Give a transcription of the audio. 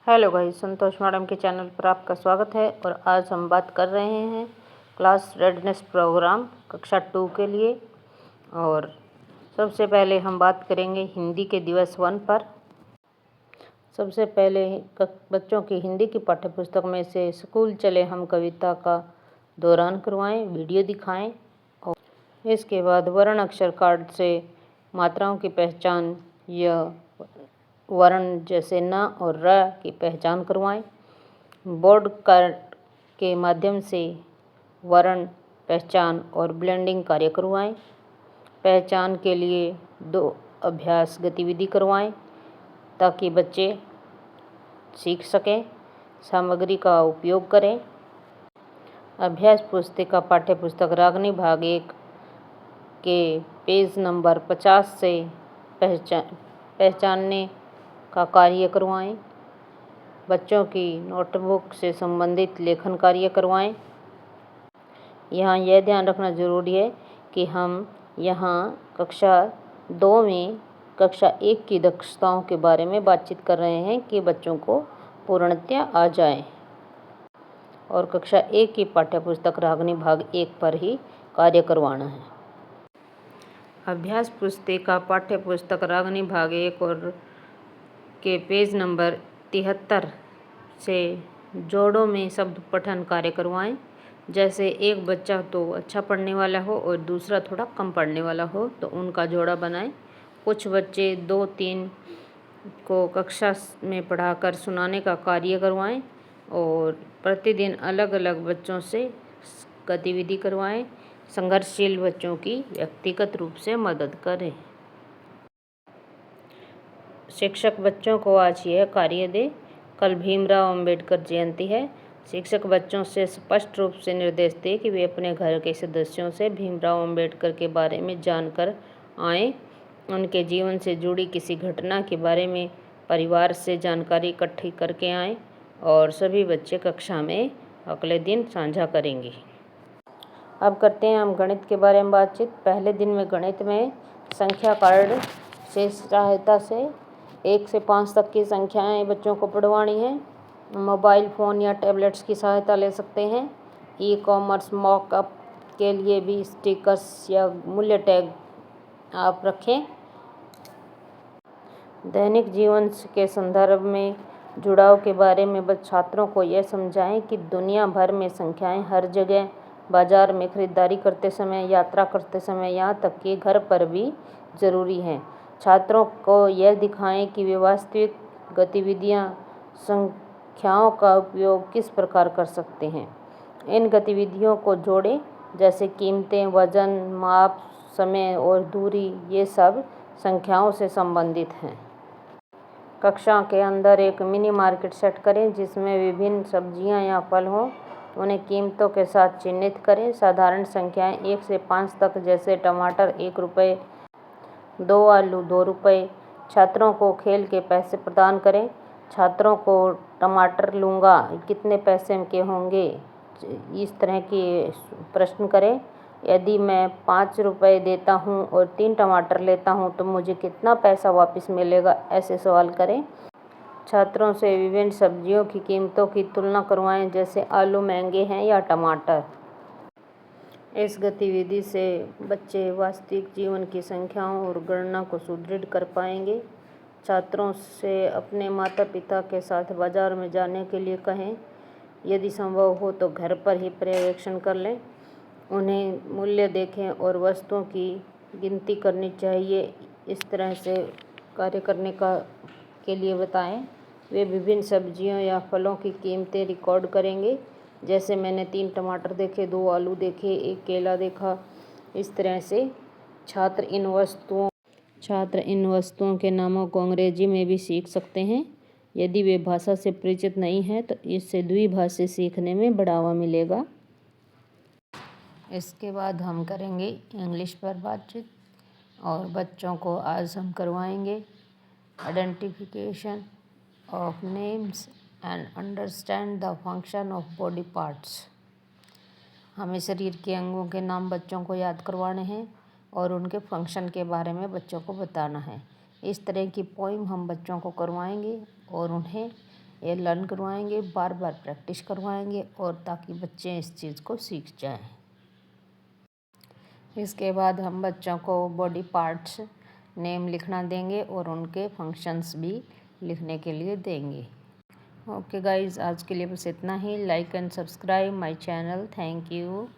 Hello guys, संतोष madam के channel पर आपका स्वागत है। और आज हम बात कर रहे हैं क्लास रेडनेस प्रोग्राम कक्षा 2 के लिए। और सबसे पहले हम बात करेंगे हिंदी के दिवस 1 पर। सबसे पहले बच्चों की हिंदी की पाठ्यपुस्तक में से स्कूल चले हम कविता का दोहरान करवाएं, वीडियो दिखाएं। और इसके बाद वर्ण अक्षर कार्ड से मात्राओं की पहचान या वर्ण जैसे न और र की पहचान करवाएं। बोर्ड कार्ड के माध्यम से वर्ण पहचान और ब्लेंडिंग कार्य करवाएं। पहचान के लिए 2 अभ्यास गतिविधि करवाएं ताकि बच्चे सीख सकें। सामग्री का उपयोग करें। अभ्यास पुस्तिका पाठ्यपुस्तक रागनी भाग 1 के पेज नंबर 50 से पहचानने का कार्य करवाएं। बच्चों की नोटबुक से संबंधित लेखन कार्य करवाएं। यहाँ यह ध्यान रखना जरूरी है कि हम यहाँ कक्षा 2 में कक्षा 1 की दक्षताओं के बारे में बातचीत कर रहे हैं कि बच्चों को पूर्णतया आ जाए, और कक्षा 1 की पाठ्यपुस्तक रागनी भाग 1 पर ही कार्य करवाना है। अभ्यास पुस्तिका पाठ्यपुस्तक रागनी भाग 1 और के पेज नंबर 73 से जोड़ों में शब्द पठन कार्य करवाएं। जैसे एक बच्चा तो अच्छा पढ़ने वाला हो और दूसरा थोड़ा कम पढ़ने वाला हो तो उनका जोड़ा बनाएं। कुछ बच्चे 2-3 को कक्षा में पढ़ाकर सुनाने का कार्य करवाएं और प्रतिदिन अलग अलग बच्चों से गतिविधि करवाएं। संघर्षशील बच्चों की व्यक्तिगत रूप से मदद करें। शिक्षक बच्चों को आज यह कार्य दे। कल भीमराव अंबेडकर जयंती है। शिक्षक बच्चों से स्पष्ट रूप से निर्देश दे कि वे अपने घर के सदस्यों से भीमराव अंबेडकर के बारे में जानकर आएं। उनके जीवन से जुड़ी किसी घटना के बारे में परिवार से जानकारी इकट्ठी करके आएं और सभी बच्चे कक्षा में अगले दिन साझा करेंगे। अब करते हैं हम गणित के बारे में बातचीत। पहले दिन में गणित में संख्या कार्ड से सहायता से 1 से 5 तक की संख्याएं बच्चों को पढ़वानी है। मोबाइल फ़ोन या टैबलेट्स की सहायता ले सकते हैं। ई-कॉमर्स मॉकअप के लिए भी स्टिकर्स या मूल्य टैग आप रखें। दैनिक जीवन के संदर्भ में जुड़ाव के बारे में छात्रों को यह समझाएं कि दुनिया भर में संख्याएं हर जगह, बाजार में खरीदारी करते समय, यात्रा करते समय, यहाँ तक कि घर पर भी ज़रूरी हैं। छात्रों को यह दिखाएं कि वे वास्तविक गतिविधियाँ संख्याओं का उपयोग किस प्रकार कर सकते हैं। इन गतिविधियों को जोड़ें, जैसे कीमतें, वजन, माप, समय और दूरी, ये सब संख्याओं से संबंधित हैं। कक्षा के अंदर एक मिनी मार्केट सेट करें जिसमें विभिन्न सब्जियां या फल हों। उन्हें कीमतों के साथ चिन्हित करें। साधारण संख्याएं 1 से 5 तक, जैसे टमाटर 1 रुपये, 2 आलू 2 रुपये। छात्रों को खेल के पैसे प्रदान करें। छात्रों को टमाटर लूँगा कितने पैसे के होंगे, इस तरह के प्रश्न करें। यदि मैं 5 रुपये देता हूँ और 3 टमाटर लेता हूँ तो मुझे कितना पैसा वापस मिलेगा, ऐसे सवाल करें। छात्रों से विभिन्न सब्जियों की कीमतों की तुलना करवाएं, जैसे आलू महंगे हैं या टमाटर। इस गतिविधि से बच्चे वास्तविक जीवन की संख्याओं और गणना को सुदृढ़ कर पाएंगे। छात्रों से अपने माता पिता के साथ बाजार में जाने के लिए कहें। यदि संभव हो तो घर पर ही पर्यवेक्षण कर लें। उन्हें मूल्य देखें और वस्तुओं की गिनती करनी चाहिए, इस तरह से कार्य करने के लिए बताएं। वे विभिन्न सब्जियों या फलों की कीमतें रिकॉर्ड करेंगे, जैसे मैंने 3 टमाटर देखे, 2 आलू देखे, 1 केला देखा। इस तरह से छात्र इन वस्तुओं के नामों को अंग्रेजी में भी सीख सकते हैं। यदि वे भाषा से परिचित नहीं हैं तो इससे द्विभाषी सीखने में बढ़ावा मिलेगा। इसके बाद हम करेंगे इंग्लिश पर बातचीत, और बच्चों को आज हम करवाएंगे identification of names and understand the function of body parts. हमें शरीर के अंगों के नाम बच्चों को याद करवाने हैं और उनके फंक्शन के बारे में बच्चों को बताना है। इस तरह की पोइम हम बच्चों को करवाएंगे और उन्हें ये लर्न करवाएंगे, बार बार प्रैक्टिस करवाएंगे और ताकि बच्चे इस चीज़ को सीख जाएं। इसके बाद हम बच्चों को बॉडी पार्ट्स नेम लिखना देंगे और उनके फंक्शंस भी लिखने के लिए देंगे। ओके गाइज, आज के लिए बस इतना ही। Like and subscribe my channel. Thank you.